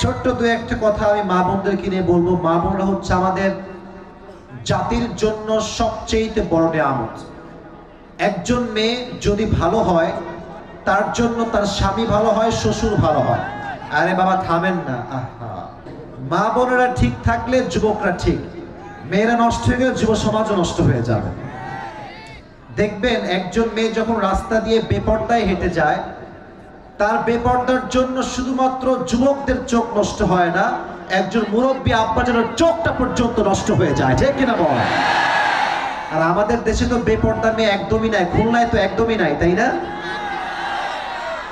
ছোট্ট দু একটা কথা আমি মা বোনদেরকে নিয়ে বলবো। মা বোনরা হচ্ছে আমাদের জাতির জন্য সবচেয়ে বড় নিয়ামত। একজন মেয়ে যদি ভালো হয়, তার জন্য তার স্বামী ভালো হয়, শ্বশুর ভালো হয়। আরে বাবা থামেন না, আহা। মা বোনেরা ঠিক থাকলে যুবকরা ঠিক, মেয়েরা নষ্ট হয়ে গেলে যুব সমাজও নষ্ট হয়ে যাবে। দেখবেন একজন মেয়ে যখন রাস্তা দিয়ে বেপর্দায় হেঁটে যায়, তার বেপর্দার জন্য শুধুমাত্র যুবকদের চোখ নষ্ট হয় না, একজন মুরব্বী আব্বাজানের চোখটা পর্যন্ত নষ্ট হয়ে যায়, ঠিক কিনা বল? আর আমাদের দেশে তো বেপর্দা মেয়ে একদমই নাই, খুলনায় তো একদমই নাই, তাই না?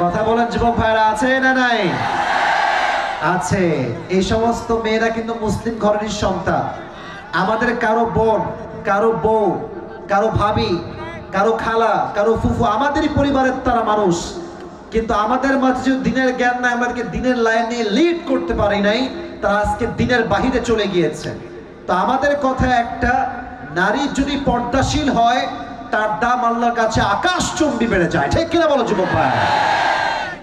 কথা বলেন যুবক ভাইরা, আছে না নাই? আছে। এই সমস্ত মেয়েরা কিন্তু মুসলিম ঘরের সন্তান। আমাদের কারো বোন, কারো বউ, কারো ভাবি, কারো খালা, কারো ফুফু আমাদেরই পরিবারের তারা মানুষ, কিন্তু আমাদের মাঝে যে দিনের জ্ঞান নাই, আমাদেরকে দিনের লাইনে লিড করতে পারি নাই, তারা আজকে দিনের বাহিরে চলে গিয়েছে। তো আমাদের কথা একটা, নারী যদি পর্দাশীল হয় তার দাম আল্লাহর কাছে আকাশচুম্বী বেড়ে যায়, ঠিক কিনা বলো যুবক ভাই?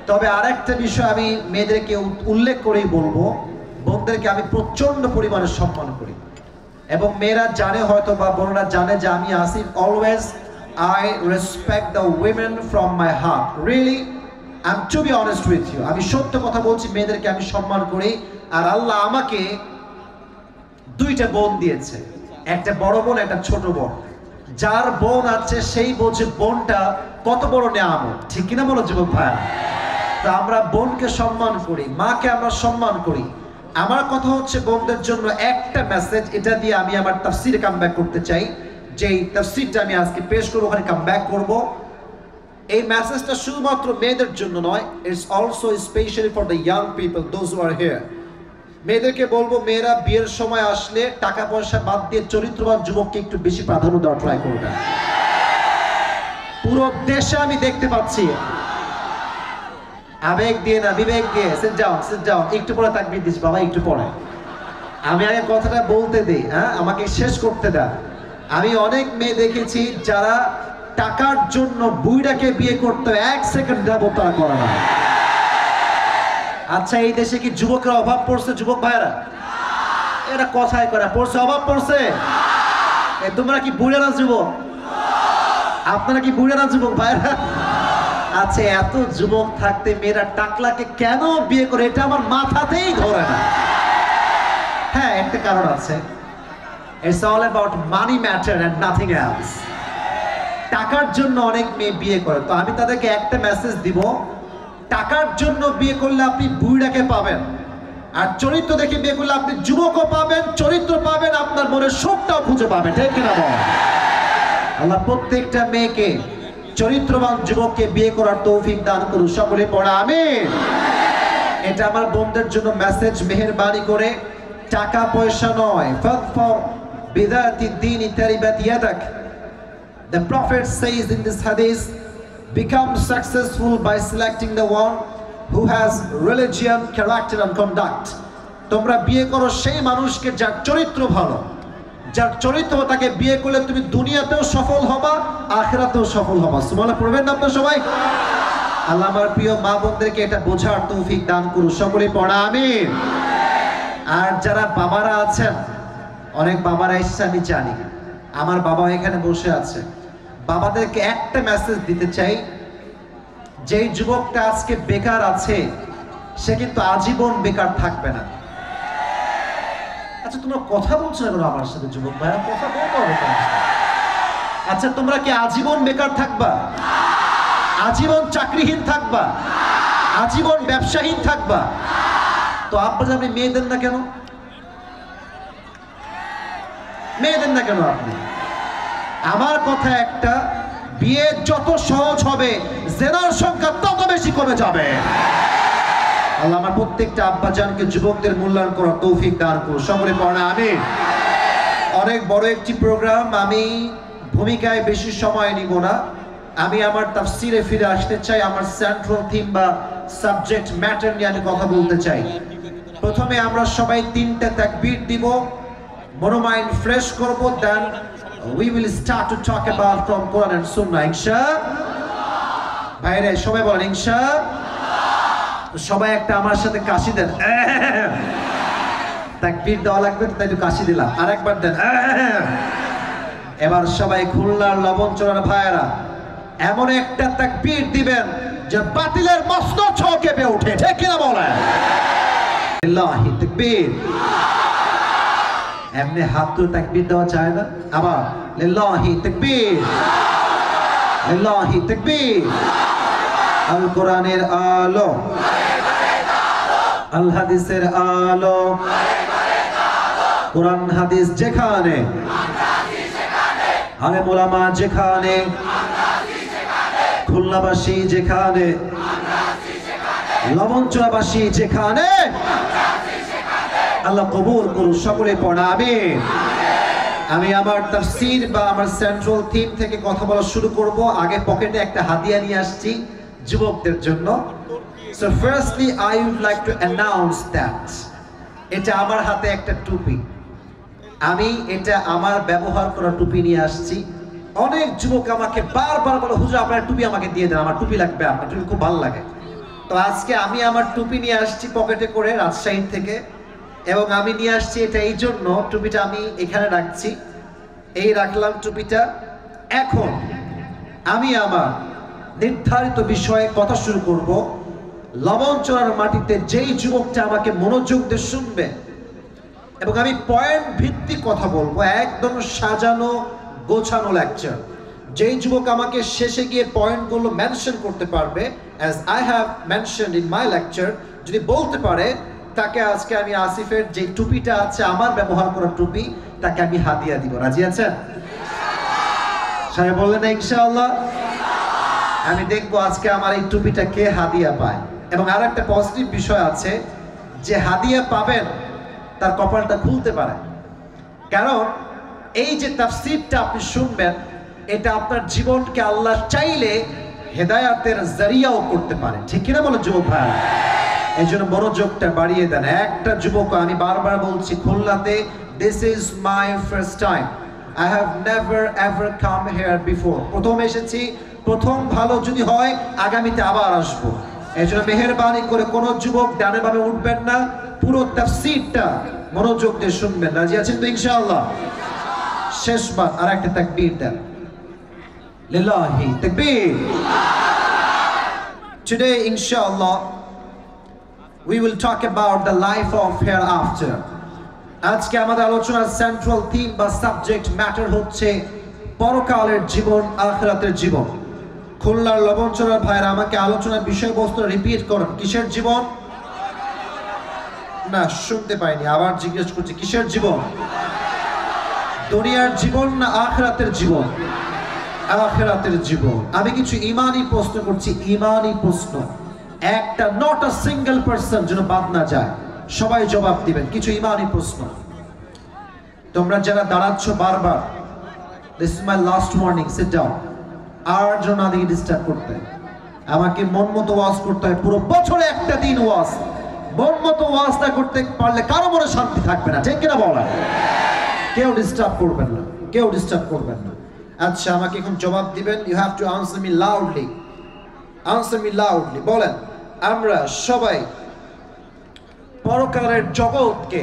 তবে আরেকটা বিষয় আমি মেয়েদেরকে উল্লেখ করেই বলবো, বোনদেরকে আমি প্রচন্ড পরিমাণে সম্মান করি, এবং মেয়েরা জানে হয়তো বা বোনরা জানে যে আমি Asif always I respect the women from my heart. Really, I'm to be honest with you. আমি সত্য কথা বলছি, মেয়েদেরকে আমি সম্মান করি। আর আল্লাহ আমাকে দুইটা বোন দিয়েছে, একটা বড় বোন, একটা ছোট বোন। যার বোন আছে সেই বোঝে বোনটা কত বড় নিয়ামত, ঠিক কিনা বলো যুবক ভাই? তো আমরা বোনকে সম্মান করি, মাকে আমরা সম্মান করি। আমার কথা হচ্ছে বোনদের জন্য একটা মেসেজ, এটা দিয়ে আমি আমার তাফসিরে কামব্যাক করতে চাই। যেই তাফসিরটা আমি আজকে পেশ করবো, ওখানে কামব্যাক করবো। এই মেসেজটা শুধুমাত্র মেয়েদের জন্য নয়, it's also specially for the young people, those who R here. মেয়েদেরকে বলবো, মেয়েরা বিয়ের সময় আসলে টাকা পয়সা বাদ দিয়ে চরিত্রবান যুবককে একটু বেশি প্রাধান্য দেওয়া ট্রাই করবেন। পুরো দেশে আমি দেখতে পাচ্ছি, আবেগ দিয়ে না বিবেক দিয়ে, সিট ডাউন, একটু পরে তাকবীর দিস বাবা, একটু পরে। আমি আগে কথাটা বলতে দেই, হ্যাঁ, আমাকে শেষ করতে দাও। আমি অনেক মেয়ে দেখেছি যারা টাকার জন্য বুইড়াকে বিয়ে করতে 1 সেকেন্ড যাবত তারা করে না। আচ্ছা, এই দেশে কি যুবকের অভাব পড়ছে যুবক ভাইরা? এটা কথায় করে পড়ছে, অভাব পড়ছে? তোমরা কি বুড়ে না যুবক? আপনারা কি বুড়ে না যুবক ভাইরা? আচ্ছা, এত যুবক থাকতে মেয়েরা টাকলাকে কেন বিয়ে করে, এটা আমার মাথাতেই ধরে না। হ্যাঁ, একটা কারণ আছে, it's all about money matter and nothing else. টাকার জন্য অনেক মেয়ে বিয়ে করে। তো আমি তাদেরকে একটা মেসেজ দিব, টাকার জন্য বিয়ে করলে আপনি বুইড়াকে পাবেন, আর চরিত্র দেখে বিয়ে করলে আপনি যুবকও পাবেন, চরিত্র পাবেন, আপনার মনের সুখটাও খুঁজে পাবেন, ঠিক কিনা বল? আল্লাহ প্রত্যেকটা মেয়েকে চরিত্রবান যুবককে বিয়ে করার তৌফিক দান করুন, সকলে পড়া আমিন। এটা আমার বোনদের জন্য মেসেজ, মেহেরবানি করে টাকা পয়সা নয়। ফাদফর বিযাতি দ্বীনি তারিবাত ইয়াদাক। The Prophet says in this hadith, become successful by selecting the one who has religion, character and conduct. তোমরা বিয়ে করো সেই মানুষকে যার চরিত্র ভালো, যার চরিত্র, তাকে বিয়ে করলে তুমি দুনিয়াতেও সফল হবা, আখিরাতেও সফল হবা। সুবহানাল্লাহ পড়বেন না আপনারা সবাই? আল্লাহ আমার প্রিয় মা বোনদেরকে এটা বোঝার তৌফিক দান করুন, সকলে পড়া আমিন। আর যারা বাবারা আছেন, অনেক বাবারা এসেছে আমি জানি, আমার বাবা এখানে বসে আছে, বাবাদেরকে একটা মেসেজ দিতে চাই, যেই যুবকটা আজকে বেকার আছে সে কিন্তু আজীবন বেকার থাকবে না। আচ্ছা, তোমরা কথা বলছো না আমার সাথে যুবক ভাইরা, কথা বলতে হবে। আচ্ছা, তোমরা কি আজীবন বেকার থাকবা? আজীবন চাকরিহীন থাকবা? আজীবন ব্যবসাহীন থাকবা? তো আপনারা আপনি মেয়ে দেন না কেন? মেয়ে দেন না কেন আপনি? আমার কথা একটা, বিয়ে যত সহজ হবে জেনার সংখ্যা তত বেশি কমে যাবে। আল্লাহ আমার প্রত্যেকটা আব্বাজানকে যুবকদের মূল্যায়ন করার তৌফিক দান করুন, সকলে পড়া আমিন। অনেক বড় একটি প্রোগ্রাম, আমি ভূমিকায় বেশি সময় নিব না, আমি আমার তাফসিরে ফিরে আসতে চাই। আমার সেন্ট্রাল থিম বা সাবজেক্ট ম্যাটার নিয়ে আমি কথা বলতে চাই। প্রথমে আমরা সবাই 3টা তাকবীর দিব, মনোমাইন্ড ফ্রেশ করব, দেন we will start to talk about from Quran and Sunnah, ইনশাআল্লাহ। ভাইরে সবাই বলেন ইনশাআল্লাহ। সবাই একটা আমার সাথে কাশি দেন। তাকবীর দেওয়া লাগবে তো, তাই একটু কাশি দিলাম। আরেকবার দেন। এবার সবাই খুলনার লবণচড়ার ভাইয়েরা এমন একটা তাকবীর দিবেন যে বাতিলের মস্তক কেঁপে ওঠে, ঠিক কিনা বলেন? লিল্লাহি তাকবীর। এমনি হাত তুলে তাকবীর দেওয়া যায় না? আবার লিল্লাহি তাকবীর, লিল্লাহি তাকবীর। আল কোরআনের আলো, আল হাদিসের আলো, কোরআন হাদিস যেখানে, আলেম ওলামা যেখানে, খুলনাবাসী যেখানে, লবণচড়াবাসী যেখানে, আল্লাহ কবুল করুন। সকলে পড়া আমিন। আমি আমার তাফসীর বা আমার সেন্ট্রাল থিম থেকে কথা বলা শুরু করব। আগে পকেটে একটা হাদিয়া নিয়ে আসছি যুবকদের জন্য। So firstly I would like to announce that এটা আমার হাতে একটা টুপি। আমি এটা আমার ব্যবহার করা টুপি নিয়ে আসছি। অনেক যুবক আমাকে বারবার বলে, হুজুর আপনার টুপি আমাকে দিয়ে দেন, আমার টুপি লাগবে, আপনার টুপি খুব ভালো লাগে। তো আজকে আমি আমার টুপি নিয়ে আসছি পকেটে করে রাজশাহী থেকে, এবং আমি নিয়ে আসছি এটা এই জন্য, টুপিটা আমি এখানে রাখছি, এই রাখলাম টুপিটা। এখন আমি আমার নির্ধারিত বিষয়ে কথা শুরু করব। লবণচড়ার মাটিতে যেই যুবকটা আমাকে মনোযোগ দিয়ে শুনবে, এবং আমি পয়েন্ট ভিত্তিক কথা বলবো, একদম সাজানো গোছানো লেকচার। যেই যুবক আমাকে শেষে গিয়ে পয়েন্টগুলো মেনশন করতে পারবে, as I have mentioned in my lecture, যদি বলতে পারে, তাকে আজকে আমি আসিফের যে টুপিটা আছে আমার ব্যবহার করা টুপি, তাকে আমি হাদিয়া দিব। রাজি আছেন? সবাই বললেন না ইনশাআল্লাহ? আমি দেখবো আজকে আমার এই টুপিটা কে হাদিয়া পায়। এবং আর একটা পজিটিভ বিষয় আছে, যে হাদিয়া পাবেন তার কপালটা খুলতে পারে। কারণ এই যে তাফসীরটা আপনি শুনবেন, এটা আপনার জীবনকে আল্লাহ চাইলে হেদায়াতের জরিয়াও করতে পারে, ঠিক কিনা বলো যুবক ভাই? এই জন্য মনোযোগটা বাড়িয়ে দেন। একটা যুবক, আমি বারবার বলছি, খুলনাতে this is my first time, I have never ever come here before. প্রথম এসেছি, প্রথম ভালো যদি হয় আগামীতে আবার আসবো। এই জন্য মেহেরবানি করে কোনো যুবক ডানে বামে উঠবেন না, পুরো তাফসীরটা মনোযোগ দিয়ে শুনবেন। রাজি আছেন তো ইনশাআল্লাহ? শেষবার আর একটা তাকবীর দেন। লিল্লাহি তাকবীর। Today inshallah we will talk about the life of hereafter. আজকে আমাদের আলোচনার সেন্ট্রাল থিম বা সাবজেক্ট ম্যাটার হচ্ছে পরকালের জীবন, আখিরাতের জীবন। খুলনার লবণচড়ার ভাইরা আমাকে আলোচনার বিষয়বস্তু রিপিট করেন। কিসের জীবন? না, শুনতে পাইনি, আবার জিজ্ঞেস করছি, কিসের জীবন? দুনিয়ার জীবন না আখিরাতের জীবন? আখিরাতের জীবন। আমি কিছু ঈমানি প্রশ্ন করছি, ঈমানি প্রশ্ন, একটা, নট আ সিঙ্গেল পারসন যেন বাদ না যায়, সবাই জবাব দিবেন। কিছু ঈমানি প্রশ্ন। তোমরা যারা দাঁড়াচ্ছ বারবার, this is my last warning, sit down. আর জন্য আমাকে ডিস্টার্ব করতে, আমাকে মন মতো ওয়াজ করতে হয়। পুরো বছরে একটা দিন ওয়াজ, মন মতো ওয়াজ না করতে পারলে কারো মনে শান্তি থাকবে না, ঠিক কিনা বলা? কেউ ডিস্টার্ব করবেন না, কেউ ডিস্টার্ব করবেন না। আচ্ছা, আমাকে এখন জবাব দিবেন। You have to answer me loudly, answer me loudly. বলেন, আমরা সবাই পরকালের জগৎকে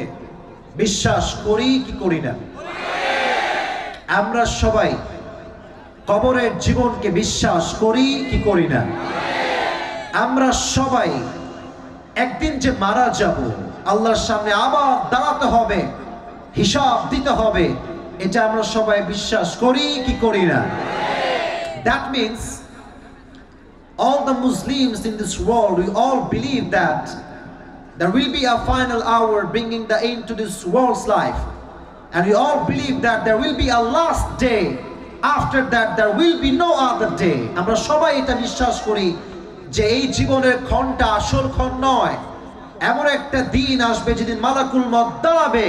বিশ্বাস করি কি করি না? আমরা সবাই কবরের জীবনকে বিশ্বাস করি কি করি না? আমরা সবাই একদিন যে মারা যাব, আল্লাহর সামনে আবার দাঁড়াতে হবে, হিসাব দিতে হবে, এটা আমরা সবাই বিশ্বাস করি কি করি না? That means all the Muslims in this world, we all believe that there will be a final hour bringing the end to this world's life, and we all believe that there will be a last day. After that there will be no other day. আমরা সবাই এটা বিশ্বাস করি যে এই জীবনের ক্ষণটা আসল ক্ষণ নয়। এমন একটা দিন আসবে যেদিন মালাকুল মউত দাঁড়াবে,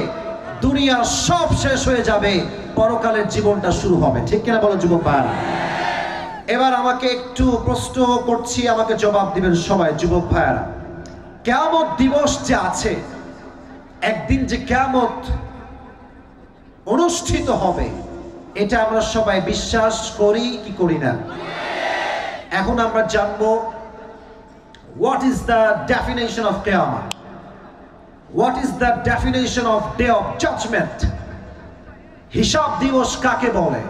দুনিয়ার সব শেষ হয়ে যাবে, পরকালের জীবনটা শুরু হবে, ঠিক কিনা বলো যুবক ভাইরা? এবার আমাকে একটু প্রশ্ন করছি, আমাকে জবাব দিবেন সবাই যুবক ভাইরা। কিয়ামত দিবস যে আছে, একদিন যে কিয়ামত অনুষ্ঠিত হবে, এটা আমরা সবাই বিশ্বাস করি কি করি না? এখন আমরা জানবো What is the definition of Qiyamah? What is the definition of day of judgment? হিসাব দিবস কাকে বলে?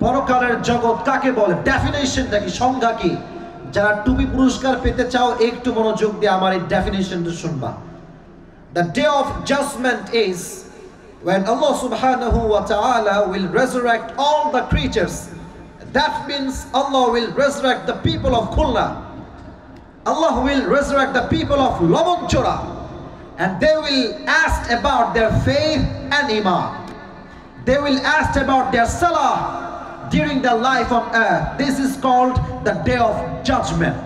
পরকালের জগৎ কাকে বলে? ডেফিনেশনটা কি, সংজ্ঞা কি? যারা টুপি পুরস্কার পেতে চাও একটু মনোযোগ দিয়ে আমার এই ডেফিনেশনটা শুনবা। The day of judgment is when Allah subhanahu wa ta'ala will resurrect all the creatures. That means Allah will resurrect the people of Khulna. Allah will resurrect the people of Lamonchora, and they will ask about their faith and iman. They will ask about their salah during their life on earth. This is called the day of judgment.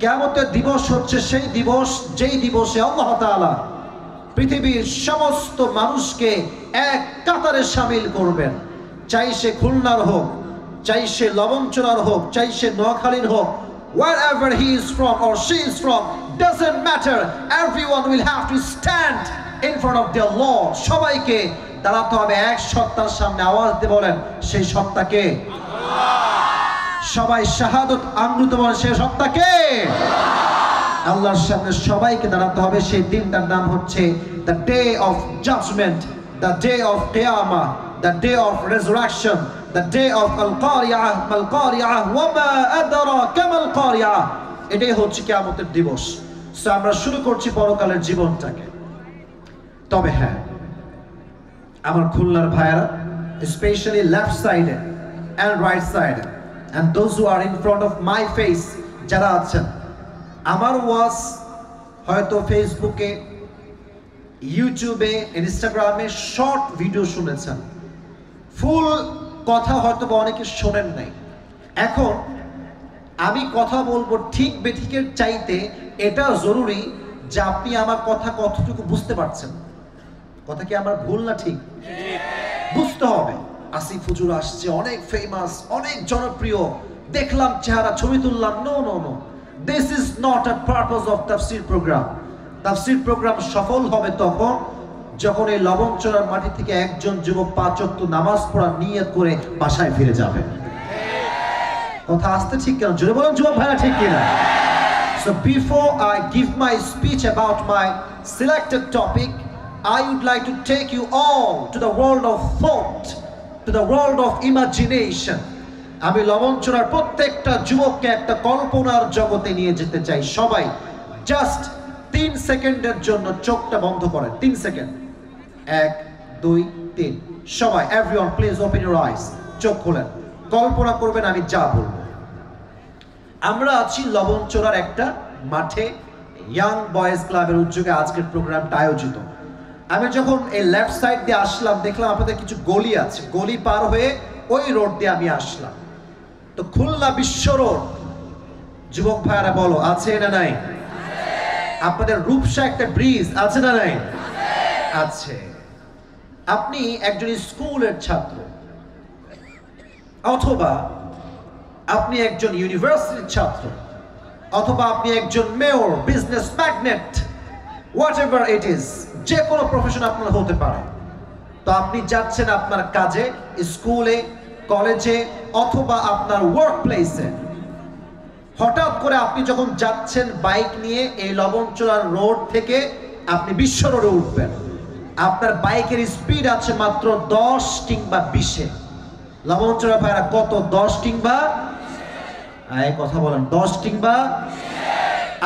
কিয়ামতের দিবস হচ্ছে সেই দিবস যেই দিবসে আল্লাহ তাআলা পৃথিবীর সমস্ত মানুষকে এক কাতারে শামিল করবেন। চাই সে খুলনার হোক, চাই সে লবণচড়ার হোক, চাই সে নোয়াখালীর হোক, wherever he is from or she is from, doesn't matter. Everyone will have to stand in front of their Lord. সবাইকে দাঁড়াতে হবে এক সত্তার সামনে। আওয়াজ দিয়ে বলেন, সেই সত্তাকে সবাই শাহাদত আঙ্গুতে বলেন, সেই সত্তাকে আল্লাহর সামনে সবাইকে দাঁড়াতে হবে। সেই দিনটার নাম হচ্ছে the day of judgment, the day of qiyamah, the day of resurrection, the day of al-qari'ah, mal-qari'ah, wa ma adraka mal-qari'ah। এটাই হচ্ছে কিয়ামতের দিবস। সো আমরা শুরু করছি পরকালের জীবনটাকে। তবে হ্যাঁ, আমার খুলনার ভাইয়েরা, স্পেশালি লেফট সাইডে and right side, and those who are in front of my face, যারা আছেন, আমার ওয়াজ হয়তো ফেসবুকে, ইউটিউবে, ইনস্টাগ্রামে শর্ট ভিডিও শুনেছেন, ফুল কথা হয়তো বা অনেকে শোনেন নাই। এখন আমি কথা বলবো ঠিক বেঠিকের চাইতে এটা জরুরি যে আপনি আমার কথা কতটুকু বুঝতে পারছেন। কথা কি আমার ভুল না ঠিক? বুঝতে হবে। আসিফ হুজুর আসছে, অনেক ফেমাস, অনেক জনপ্রিয়, দেখলাম চেহারা, ছবি তুললাম। No no no, this is not a purpose of তাফসীর প্রোগ্রাম। তাফসীর প্রোগ্রাম সফল হবে তখন যখন এই লবণচড়ার মাটি থেকে একজন যুবক 5 ওয়াক্ত নামাজ পড়ার নিয়ত করে বাসায় ফিরে যাবে। কথা আসতে ঠিক কেন? জোরে বলুন যুবক ভাইরা, ঠিক কিনা? So before I give my speech about my selected topic, I would like to take you all to the world of thought, to the world of imagination. আমি লবণচড়ার প্রত্যেকটা যুবককে একটা কল্পনার জগতে নিয়ে যেতে চাই। সবাই জাস্ট 3 সেকেন্ডের জন্য চোখটা বন্ধ করেন। 3 সেকেন্ড। 1 2 3। সবাই, everyone please open your eyes. চোখ খোলেন, কল্পনা করবেন আমি যা বলবো। আমরা আছি লবণচড়ার একটা মাঠে, ইয়াং বয়েজ ক্লাবের উদ্যোগে আজকের প্রোগ্রামটা আয়োজিত। আমি যখন এই লেফট সাইড দিয়ে আসলাম, দেখলাম আপনাদের কিছু গলি আছে, গলি পার হয়ে ওই রোড দিয়ে আমি আসলাম। তো খুলনা বিশ্ব রোড, যুবক ভাইরা বলো, আছে না নাই? আপনাদের রূপসা একটা ব্রিজ আছে না নাই? আছে। আপনি একজন স্কুলের ছাত্র, অথবা আপনি একজন ইউনিভার্সিটির ছাত্র, অথবা আপনি একজন mayor, business magnate, whatever it is, যে কোনো প্রফেশন আপনার হতে পারে। তো আপনি যাচ্ছেন আপনার কাজে, স্কুলে, কলেজে, অথবা আপনার ওয়ার্ক প্লেসে। হঠাৎ করে আপনি যখন যাচ্ছেন বাইক নিয়ে এই লবণচড়ার রোড থেকে আপনি বিশ্ব রোডে উঠবেন, আপনার বাইকের স্পিড আছে মাত্র 10 কিংবা 20-এ। লবণচড়া ভাইরা কত? 10 কিংবা, কথা বলেন, 10 কিংবা।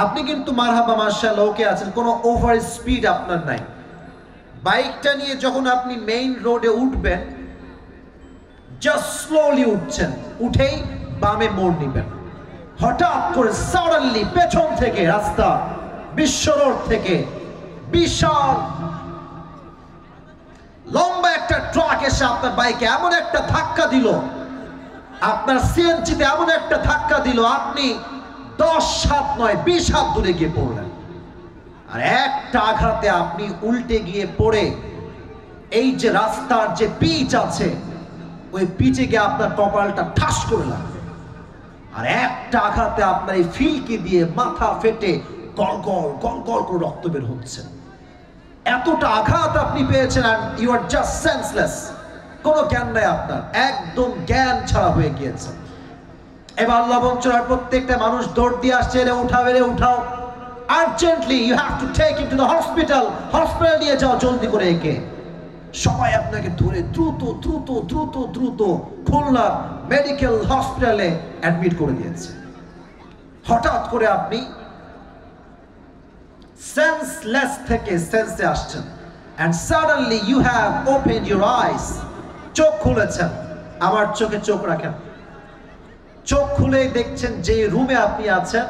আপনি কিন্তু মারহাবা মাশাআল্লাহ ওকে আছেন, কোনো ওভার স্পিড আপনার নাই। বাইকটা নিয়ে যখন আপনি মেইন রোডে উঠবেন, জাস্ট স্লোলি উঠছেন, উঠেই বামে মোড় নেবেন। হঠাৎ করে সাডেনলি পেছন থেকে রাস্তা, বিশ্ব রোড থেকে বিশাল লম্বা একটা ট্রাক এসে আপনার বাইকে এমন একটা ধাক্কা দিল, আপনার সিএনজিতে এমন একটা ধাক্কা দিল, আপনি 10 হাত নয় 20 হাত দূরে গিয়ে পড়লেন। আর একটা আঘাতে আপনি উল্টে গিয়ে পড়ে এই যে রাস্তার যে পিচ আছে, ওই পিচে গিয়ে আপনার কপালটা ঠাস করে লাগবে। আর একটা আঘাতে আপনার এই ফিলকি দিয়ে মাথা ফেটে গলগল গলগল করে রক্ত বের হচ্ছে। এতটা আঘাত আপনি পেয়েছেন, আর ইউ আর জাস্ট সেন্সলেস, কোনো জ্ঞান নাই আপনার, একদম জ্ঞান ছাড়া হয়ে গিয়েছে। এবার লবণচড়ার প্রত্যেকটা মানুষ দৌড় দিয়ে আসছে, রে উঠাও, রে উঠাও, urgently you have to take him to the hospital, hospital নিয়ে যাও জলদি করে একে। সবাই আপনাকে ধরে দ্রুত দ্রুত দ্রুত দ্রুত খুলনা মেডিকেল হসপিটালে অ্যাডমিট করে দিয়েছে। হঠাৎ করে আপনি সেন্সলেস থেকে সেন্সে আসছেন, and suddenly you have opened your eyes, চোখ খুলেছেন। আমার চোখে চোখ রাখেন, চোখ খুলে দেখছেন যে রুমে আপনি আছেন,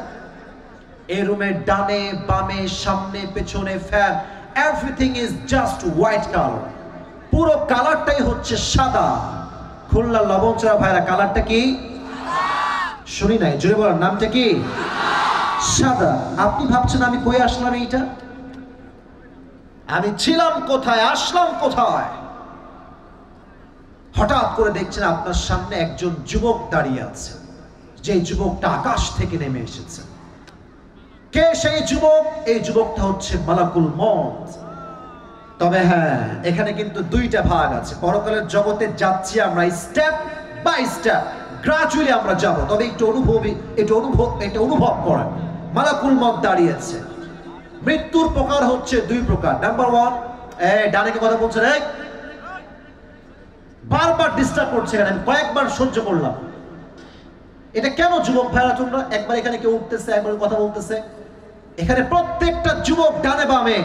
এই রুমের ডানে বামে সামনে পেছনে fan, everything is just white colour, পুরো কালারটাই হচ্ছে সাদা। খুলনা লবণচড়া ভাইরা কালারটা কি? শুনি নাই, জোরে বলার নামটা কি? সাদা। আপনি ভাবছেন আমি কই আসলাম, এইটা আমি ছিলাম কোথায়, আসলাম কোথায়? হঠাৎ করে দেখছেন আপনার সামনে একজন যুবক দাঁড়িয়ে আছে, যে যুবকটা আকাশ থেকে নেমে এসেছে। কে সেই যুবক? এই যুবকটা হচ্ছে মালাকুল মউত। তবে হ্যাঁ, এখানে কিন্তু দুইটা ভাগ আছে। পরকালের জগতে যাচ্ছি আমরা স্টেপ বাই স্টেপ, গ্রাজুয়ালি আমরা যাব। তবে একটু অনুভব করেন, মালাকুল মউত দাঁড়িয়েছে। মৃত্যুর প্রকার হচ্ছে দুই প্রকার। নাম্বার ওয়ান, ডানে কথা বলছেন, বারবার ডিস্টার্ব করছে, আমি কয়েকবার সহ্য করলাম। এটা কেন যুবক ভাইরা তোমরা? একবার এখানে কেউ উঠতেছে, একবার কথা বলতেছে। এখানে প্রত্যেকটা যুবক ডানে বামে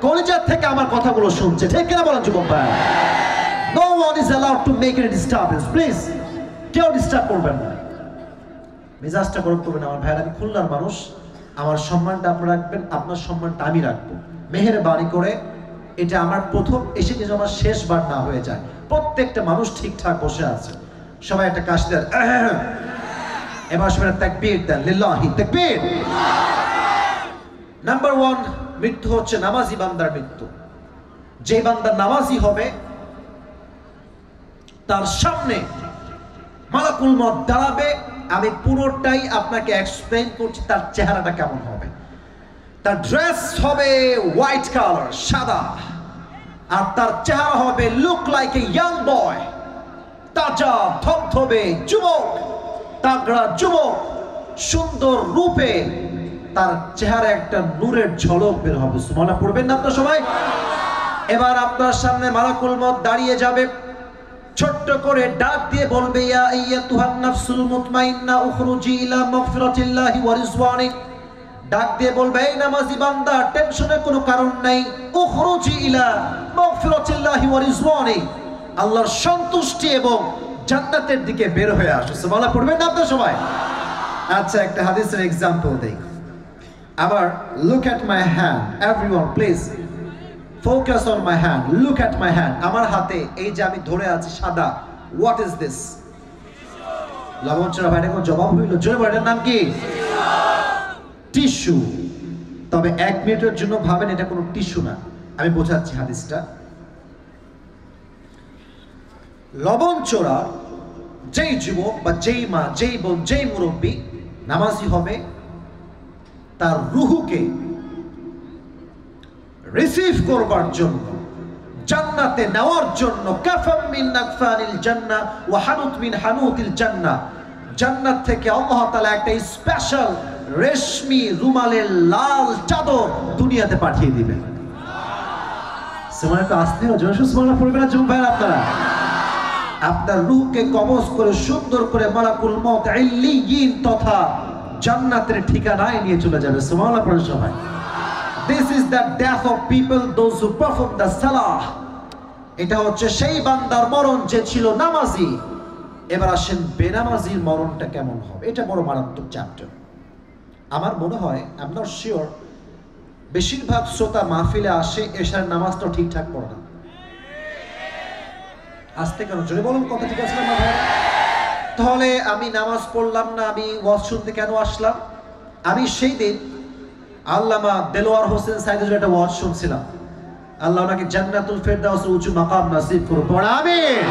কলিজার থেকে আমার কথাগুলো শুনছে, ঠিক কিনা বলেন যুবক ভাইরা? No one is allowed to make any disturbance, please. কেউ ডিস্টার্ব করবেন না, মেজাজটা গরম করবেন। আমার ভাইরা, আমি খুলনার মানুষ, আমার সম্মানটা আপনারা রাখবেন, আপনার সম্মানটা আমি রাখবো। মেহেরবানি করে, এটা আমার প্রথম এসে যেন আমার শেষবার না হয়ে যায়। প্রত্যেকটা মানুষ ঠিকঠাক বসে আছে, সবাই একটা কাশ দেন, এবার সবাই তাকবীর দেন, লিল্লাহি তাকবীর। নাম্বার ওয়ান, মৃত্যু হচ্ছে নামাজি বান্দার মৃত্যু। যে বান্দা নামাজি হবে, তার সামনে মালাকুল মউত দাঁড়াবে। আমি পুরোটাই আপনাকে এক্সপ্লেইন করছি, তার চেহারাটা কেমন হবে। তার ড্রেস হবে হোয়াইট কালার, সাদা, আর তার চেহারা হবে লুক লাইক এ ইয়াং বয়, তাজা ধবধবে যুবক, তাগড়া যুবক, সুন্দর রূপে তার চেহারা একটা নূরের ঝলক বের হবে। সুবহানাল্লাহ পড়বেন না আপনারা সবাই? এবার আপনার সামনে মালাকুল মউত দাঁড়িয়ে যাবে, ছোট্ট করে ডাক দিয়ে বলবে, ইয়া আইয়াতুহান নাফসুল মুতমাইন্না উখরুজি ইলা মাগফিরাতিল্লাহি ওয়া রিজওয়ানি। ডাক দিয়ে বলবে, এই নামাজি বান্দা, টেনশনের কোনো কারণ নাই, উখরুজি ইলা মাগফিরাতিল্লাহি ওয়া রিজওয়ানি, আল্লাহর সন্তুষ্টি এবং জান্নাতের দিকে বের হয়ে আসো। সুবহানাল্লাহ পড়বেন না আপনারা সবাই? আচ্ছা, একটা হাদিসের এক্সাম্পল দেই। আবার look at my hand, everyone please focus on my hand, look at my hand. আমার হাতে এই যে আমি ধরে আছি সাদা, হোয়াট ইজ দিস? লবণচড়া ভাইটা কোনো জবাব হইল? জোরে বলেন, নাম কি? টিস্যু। তবে এক মিনিটের জন্য ভাবেন এটা কোনো টিস্যু না, আমি বোঝাচ্ছি হাদিসটা। লবণচড়া যেই যুবক বা যেই মা, যেই বোন, যেই মুরব্বী নামাজি হবে, তার রুহুকে রিসিভ করবার জন্য, জান্নাতে নেওয়ার জন্য, কাফাম মিন নাকফানিল জান্নাহ ওয়া হানুত মিন হানুতিল জান্নাহ, জান্নাত থেকে আল্লাহ তাআলা একটা স্পেশাল রেশমি রুমালের লাল চাদর দুনিয়াতে পাঠিয়ে দিবেন। সুবহানাল্লাহ। তো আসতে হবে, জোরে সুবহানাল্লাহ পড়বেন না যুবক ভাইরা আপনারা? আপনার রূহকে কবজ করে সুন্দর করে মালাকুল মউত ইল্লিয়িন তথা জান্নাতের ঠিকানায় নিয়ে চলে যাবে। সুবহানাল্লাহ পড়েন সবাই। This is the death of people, those who perform the salah. এটা হচ্ছে সেই বান্দার মরণ যে ছিল নামাজি। এবার আসেন বেনামাজির মরণটা কেমন হবে, এটা বড় মারাত্মক চ্যাপ্টার। আমার মনে হয়, আই এম নট শিওর, বেশিরভাগ শ্রোতা মাহফিলে আসে এশার নামাজটাও ঠিকঠাক পড়ে না। আসতে কেন? জোরে বলুন, কথা ঠিক আছে না ভাই? তাহলে আমি নামাজ পড়লাম না, আমি ওয়াজ শুনতে কেন আসলাম? আমি সেই দিন আল্লামা দেলোয়ার হোসেন সাইদের একটা ওয়াজ শুনছিলাম। আল্লাহ ওনাকে জান্নাতুল ফেরদাউসের উঁচু মাকাম নসিব করুন, পড়া আমিন।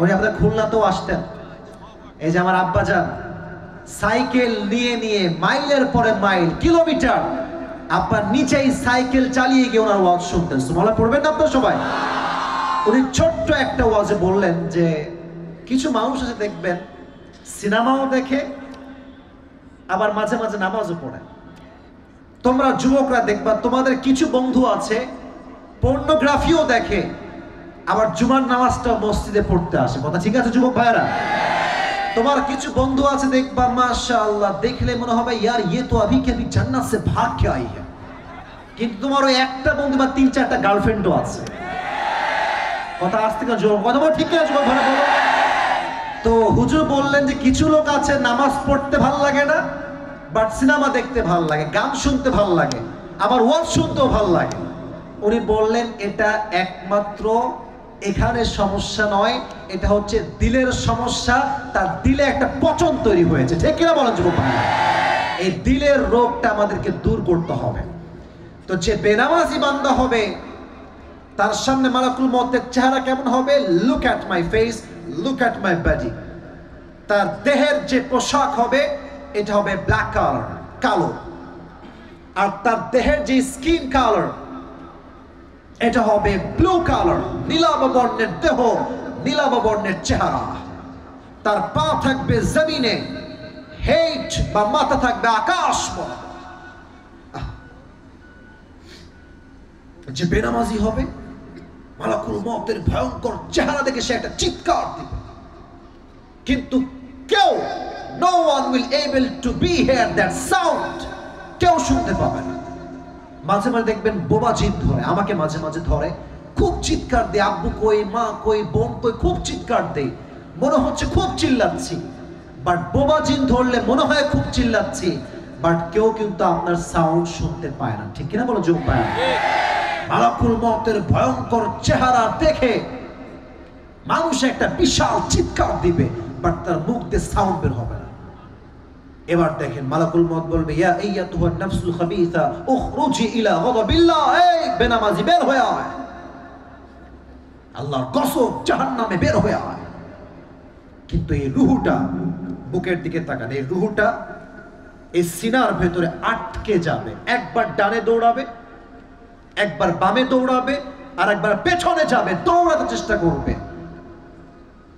উনি আপনাদের খুলনাতেও আসতেন। এই যে আমার আব্বাজান সাইকেল নিয়ে নিয়ে মাইলের পরে মাইল, কিলোমিটার আপনার নিচেই সাইকেল চালিয়ে গিয়ে ওনার ওয়াজ শুনতেন। সুবহানাল্লাহ পড়বেন না আপনারা সবাই? উনি ছোট্ট একটা ওয়াজে বললেন যে কিছু মানুষ আছে দেখবেন সিনেমাও দেখে, আবার মাঝে মাঝে নামাজও পড়ে। তোমরা যুবকরা দেখবা তোমাদের কিছু বন্ধু আছে পর্নোগ্রাফিও দেখে, আবার জুমার নামাজটাও মসজিদে পড়তে আসে। কথা ঠিক আছে যুবক ভাইরা? তোমার কিছু বন্ধু আছে দেখবা মাশাআল্লাহ, দেখলে মনে হবে ইয়ার ইয়ে তো আভি কে আভি জান্নাত সে ভাগ কে আই হ্যায়, কিন্তু তোমার ওই একটা বন্ধু বা 3-4টা গার্লফ্রেন্ডও আছে। কথা আসতে না যুবক, কথা বল ঠিক আছে যুবক ভাইরা বলো। তো হুজুর বললেন যে কিছু লোক আছে নামাজ পড়তে ভাল লাগে না, বাট সিনেমা দেখতে ভাল লাগে, গান শুনতে ভাল লাগে, আবার ওয়াজ শুনতেও ভাল লাগে। উনি বললেন এটা একমাত্র এখানে সমস্যা নয়, এটা হচ্ছে দিলের সমস্যা। তার দিলে একটা পচন তৈরি হয়েছে। ঠিক কিনা বলেন যুবক ভাইরা? এই দিলের রোগটা আমাদেরকে দূর করতে হবে। তো যে বেনামাজি বান্দা হবে তার সামনে মালাকুল মউতের চেহারা কেমন হবে? Look at my face, look at my body. তার দেহের যে পোশাক হবে এটা হবে ব্ল্যাক কালার, কালো। আর তার দেহের যে স্কিন কালার এটা হবে ব্লু কালার, নীলাভ বর্ণের দেহ, নীলাভ বর্ণের চেহারা। তার পা থাকবে জমিনে, হেড বা মাথা থাকবে আকাশ। যে বেনামাজি হবে মালাকুল মউতের ভয়ঙ্কর চেহারা দেখে সে একটা চিৎকার দিবে, কিন্তু কেউ no one will able to be hear that sound, কেউ শুনতে পাবে না। মাঝে মাঝে দেখবেন বোবা জিদ ধরে, আমাকে মাঝে মাঝে ধরে, খুব চিৎকার দেয়, আব্বু কই, মা কই, বোন কই, খুব চিৎকার দেয়, মনে হচ্ছে খুব চিল্লাচ্ছি। বাট বোবা জিন ধরলে মনে হয় খুব চিল্লাচ্ছি, বাট কেউ কিন্তু আপনার সাউন্ড শুনতে পায় না। ঠিক কিনা বলো যুবক ভাই? মালাকুল মউতের ভয়ঙ্কর চেহারা দেখে মানুষ একটা বিশাল চিৎকার দিবে, বাট তার মুখ দিয়ে সাউন্ড বের হবে না। এবার দেখেন মালাকুল মউত বলবে ইয়া আইয়াতুহান নাফসুল খাবিসা উখরুজি ইলা গাদাবিল্লাহ, এই বেনামাজি বের হয়ে আয়, আল্লাহর গজব জাহান্নামে বের হয়ে আয়। কিন্তু এই রুহুটা, বুকের দিকে তাকান, এই রুহুটা এই সিনার ভেতরে আটকে যাবে। একবার ডানে দৌড়াবে, একবার বামে দৌড়াবে, আর একবার পেছনে যাবে, দৌড়াতে চেষ্টা করবে।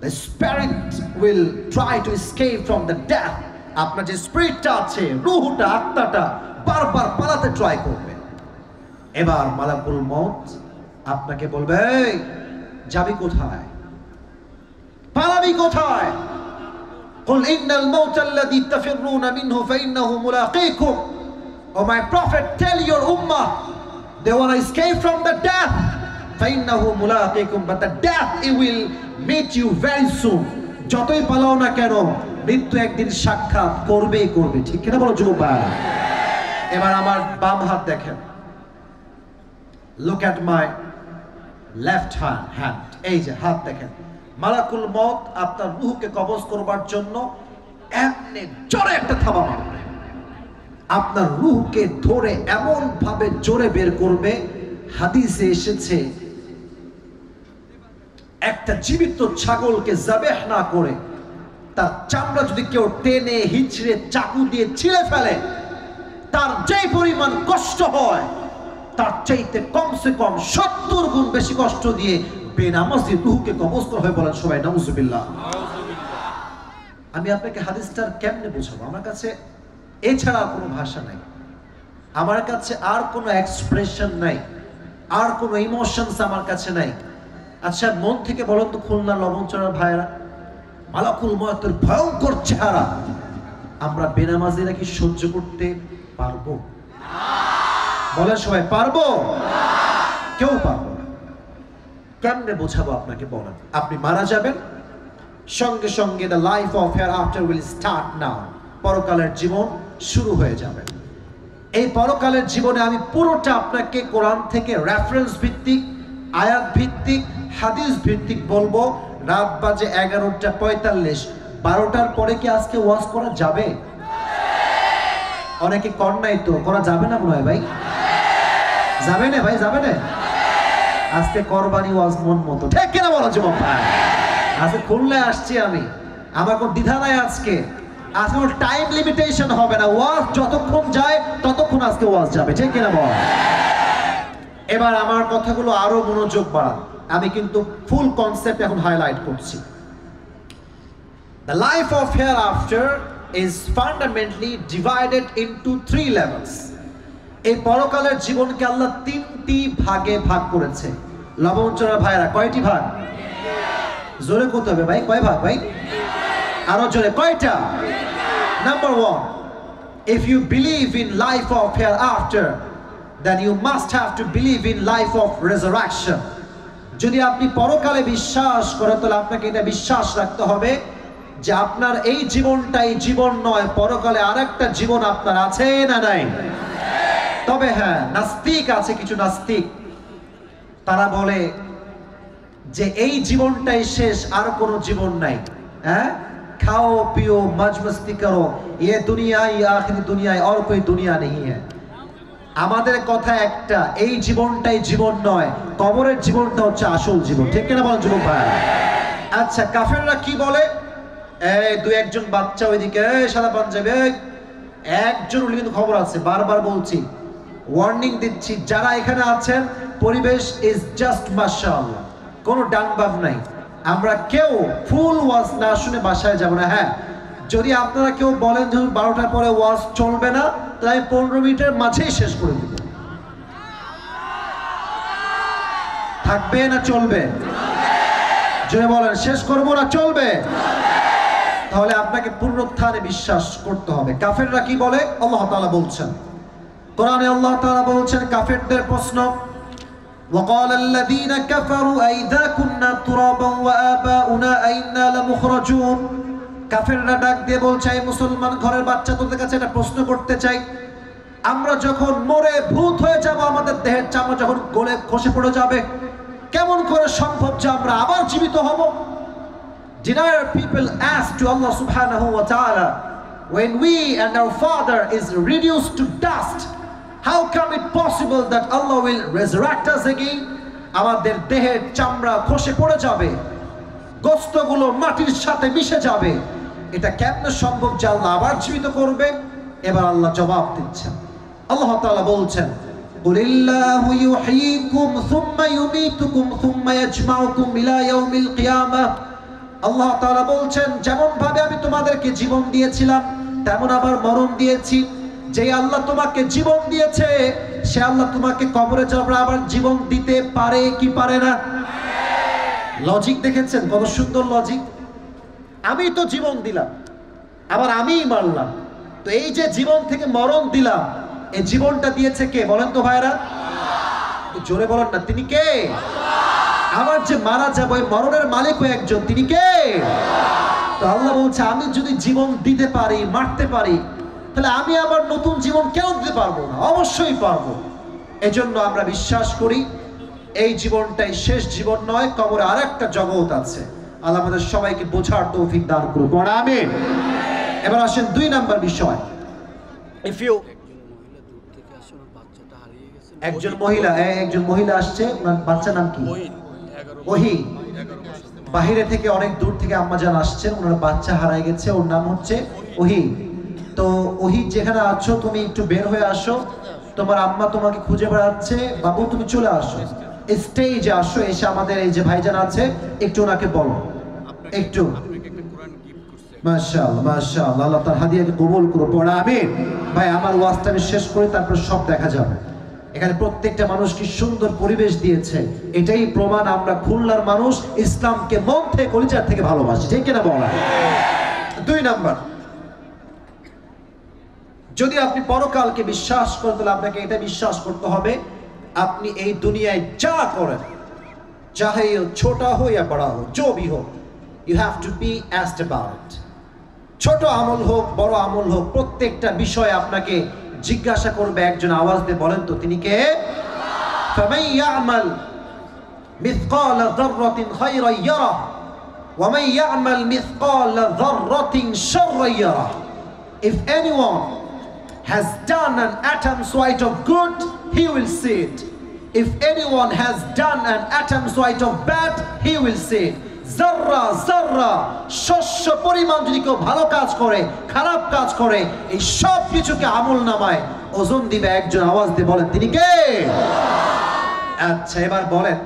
The spirit will try to escape from the death. আপনার যে স্পিরিটটা আছে, রূহটা, আত্মাটা বারবার পালাতে ট্রাই করবে। এবার মালাকুল মউত আপনাকে বলবে এই যাবি কোথায়, পালাবি কোথায়? قل إن الموت الذي تفرون منه فإنه ملاقيكم. Oh my prophet, tell your ummah they want to escape from the death, فإنه ملاقيكم, but the death it will meet you very soon. যতই পালাও না কেন মৃত্যু একদিন সাক্ষাৎ করবেই করবে। ঠিক কিনা বলো যুবক ভাই? এবার আমার বাম হাত দেখেন, look at my left hand, এই যে হাত দেখেন। মালাকুল মউত আপনার রূহকে কবজ করবার জন্য এমনি জোরে একটা থাবা মারবে, আপনার রূহকে ধরে এমন ভাবে জোরে বের করবে। হাদিসে এসেছে একটা জীবিত ছাগলকে যাবেহ না করে তার চামড়া যদি কেউ টেনে হিচড়ে চাকু দিয়ে ছিঁড়ে ফেলে, তার যে পরিমাণ কষ্ট হয় তার চাইতে কমসে কম 70 গুণ বেশি কষ্ট দিয়ে বেনামাজি রূহকে কবজ করা হয়। বলেন সবাই নাউজুবিল্লাহ। আমি আপনাকে হাদিসটার কেমনে বোঝাবো? আমার কাছে এছাড়া কোনো ভাষা নাই, আমার কাছে আর কোনো এক্সপ্রেশন নাই, আর কোনো ইমোশনস আমার কাছে নাই। আচ্ছা মন থেকে বলেন তো খুলনা লবণচড়ার ভাইরা, মালাকুল মউতের ভয়ঙ্কর চেহারা আমরা বেনামাজিরা কি সহ্য করতে পারবো? বলেন সবাই পারবো? কেউ পারবো না। কেমনে বোঝাবো আপনাকে? বলেন, আপনি মারা যাবেন, সঙ্গে সঙ্গে the life of hereafter will start now, পরকালের জীবন শুরু হয়ে যাবে। এই পরকালের জীবনে আমি পুরোটা আপনাকে কোরআন থেকে রেফারেন্স ভিত্তিক, আয়াত ভিত্তিক, হাদিস ভিত্তিক বলবো। রাত বাজে 11:45, 12টার পরে কি আজকে ওয়াজ করা যাবে? অনেকে কর নাই তো, করা যাবে না মনে হয় ভাই? যাবে না ভাই, যাবে না? আজকে কোরবানি ওয়াজ মন মতো, ঠিক কিনা বলো যুবক ভাই? আজকে খুললে আসছি আমি, আমার কোনো দ্বিধা নাই আজকে। আজকে কোনো টাইম লিমিটেশন হবে না, ওয়াজ যতক্ষণ যায় ততক্ষণ আজকে ওয়াজ যাবে, ঠিক কিনা বল? এবার আমার কথাগুলো আরো মনোযোগ বাড়ান, আমি কিন্তু ফুল কনসেপ্ট এখন হাইলাইট করছি। The life of hereafter is fundamentally divided into 3 levels. এই পরকালের জীবনকে আল্লাহ 3টি ভাগে ভাগ করেছে। লবণচোরা ভাইরা কয়টি ভাগ? জোরে কত হবে ভাই? কয় ভাগ ভাই? আরো জোরে কয়টা? Number 1, if you believe in life of hereafter, then you must have to believe in life of resurrection. যদি আপনি পরকালে বিশ্বাস করেন তাহলে আপনাকে এটা বিশ্বাস রাখতে হবে যে আপনার এই জীবনটাই জীবন নয়, পরকালে আরেকটা জীবন আপনার আছে না নাই? তবে হ্যাঁ, নাস্তিক আছে, কিছু নাস্তিক তারা বলে যে এই জীবনটাই শেষ, আর কোনো জীবন নাই। হ্যাঁ, খাও পিও মজ মস্তি করো, ये दुनिया ये आखिरी दुनिया है और कोई दुनिया नहीं है। আমাদের কথা একটা, এই জীবনটাই জীবন নয়, কবরের জীবনটা হচ্ছে আসল জীবন। ঠিক কিনা বলেন যুবক ভাই? আচ্ছা, কাফেররা কি বলে? এই দুই একজন বাচ্চা ওইদিকে সাদা পাঞ্জাবি, একজন কিন্তু খবর আছে, বারবার বলছি, ওয়ার্নিং দিচ্ছি, যারা এখানে আছেন পরিবেশ ইজ জাস্ট মাশাআল্লাহ, কোনো ডানবাম নাই। আমরা কেউ ফুল ওয়াজ না শুনে বাসায় যাব না। হ্যাঁ, যদি আপনারা কেউ বলেন যে 12টার পরে ওয়াজ চলবে না, তাই 15 মিনিটের মাঝেই শেষ করে দিব। থাকবে না চলবে? জোরে বলেন, শেষ করব না চলবে? তাহলে আপনাকে পুনরুত্থানে বিশ্বাস করতে হবে। কাফেররা কি বলে? আল্লাহ তাআলা বলছেন কোরআনে, আল্লাহ তাআলা বলছেন কাফেরদের প্রশ্ন, وقال الذين كفروا أئذا كنا ترابا وآباؤنا أئنا لمخرجون। কাফেররা ডাক দিয়ে বলছে, এই মুসলমান ঘরের বাচ্চা, তোদের কাছে একটা প্রশ্ন করতে চাই, আমরা যখন মরে ভূত হয়ে যাব, আমাদের দেহের চামড়া যখন গলে খসে পড়ে যাবে, কেমন করে সম্ভব যে আমরা আবার জীবিত হব? Denier people ask to Allah subhanahu wa ta'ala, when we and our father is reduced to dust, how come it possible that Allah will resurrect us again? আমাদের দেহের চামড়া খসে পড়ে যাবে, গোশতগুলো মাটির সাথে মিশে যাবে, এটা কেমনে সম্ভব যে আল্লাহ আবার জীবিত করবে? এবার আল্লাহ জবাব দিচ্ছেন, আল্লাহ তাআলা বলছেন, কুলিল্লাহু ইউহয়িকুম সুম্মা ইউমীতুকুম সুম্মা ইয়াজমাউকুম ইলা ইয়াউমিল কিয়ামাহ। আল্লাহ তাআলা বলছেন, যেমন ভাবে আমি তোমাদেরকে জীবন দিয়েছিলাম, তেমন আবার মরণ দিয়েছি। যে আল্লাহ তোমাকে জীবন দিয়েছে, সে আল্লাহ তোমাকে কবরে যাওয়ার আবার জীবন দিতে পারে কি পারে না? লজিক দেখেছেন? কত সুন্দর লজিক। আমি তো জীবন দিলাম, আবার আমিই মারলাম, তো এই যে জীবন থেকে মরণ দিলাম, এই জীবনটা দিয়েছে কে বলেন তো ভাইরা? জোরে বলেন না, তিনি কে? আবার যে মারা যাবো, এই মরণের মালিকও একজন, তিনি কে? তো আল্লাহ বলছে, আমি যদি জীবন দিতে পারি, মারতে পারি, তাহলে আমি আবার নতুন জীবন কেন দিতে পারবো না? অবশ্যই পারবো। এজন্য আমরা বিশ্বাস করি এই জীবনটাই শেষ জীবন নয়, কবরে আরেকটা জগৎ আছে। আল্লাহ আমাদের সবাইকে বোঝার তৌফিক দান করুন, আমিন। এবার আসেন 2 নাম্বার বিষয়। ইফ ইউ একজন মহিলা আসছে, বাচ্চার নাম কি? ওহি। বাহিরে থেকে অনেক দূর থেকে আম্মাজান আসছেন, ওনার বাচ্চা হারায় গেছে, ওর নাম হচ্ছে ওহি। তো ওহি, যেখানে আছো তুমি একটু বের হয়ে আসো, তোমার আম্মা তোমাকে খুঁজে বেড়াচ্ছে, বাবু তুমি চলে আসো, স্টেজে আসো, এসে আমাদের এই যে ভাইজান আছে একটু ওনাকে বলো একটু। মাশাআল্লাহ মাশাআল্লাহ, আল্লাহ তার হাদিয়াকে কবুল করো, পড়া আমিন। ভাই, আমার ওয়াজটা আমি শেষ করে তারপর সব দেখা যাবে। এখানে প্রত্যেকটা মানুষ কি সুন্দর পরিবেশ দিয়েছে, এটাই প্রমাণ আমরা খুলনার মানুষ ইসলামকে মন থেকে কলিজার থেকে ভালোবাসি। ঠিক কিনা বলা? 2 নাম্বার, যদি আপনি পরকালকে বিশ্বাস করেন তাহলে আপনাকে এটা বিশ্বাস করতে হবে, আপনি এই দুনিয়ায় যা করেন, চাহে ছোটা हो या बड़ा हो, जो भी हो, you have to be asked about it। ছোট আমল হোক বড় আমল হোক, প্রত্যেকটা বিষয় আপনাকে জিজ্ঞাসা করবে একজন। আওয়াজ দিয়ে বলেন তো তিনি কে? فَمَن يَعْمَلْ مِثْقَالَ ذَرَّةٍ خَيْرًا يَرَهُ وَمَن يَعْمَلْ مِثْقَالَ ذَرَّةٍ شَرًّا يَرَهُ। If anyone has done an atom's weight of good, he will see it. If anyone has done an atom's weight of bad, he will see it. জাররা জাররা শস্য পরিমাণ যদি কেউ ভালো কাজ করে, খারাপ কাজ করে, এই সব কিছুকে আমল নামায় ওজন দিবে একজন। আওয়াজ দিয়ে বলেন তিনি কে? আচ্ছা, এবার বলেন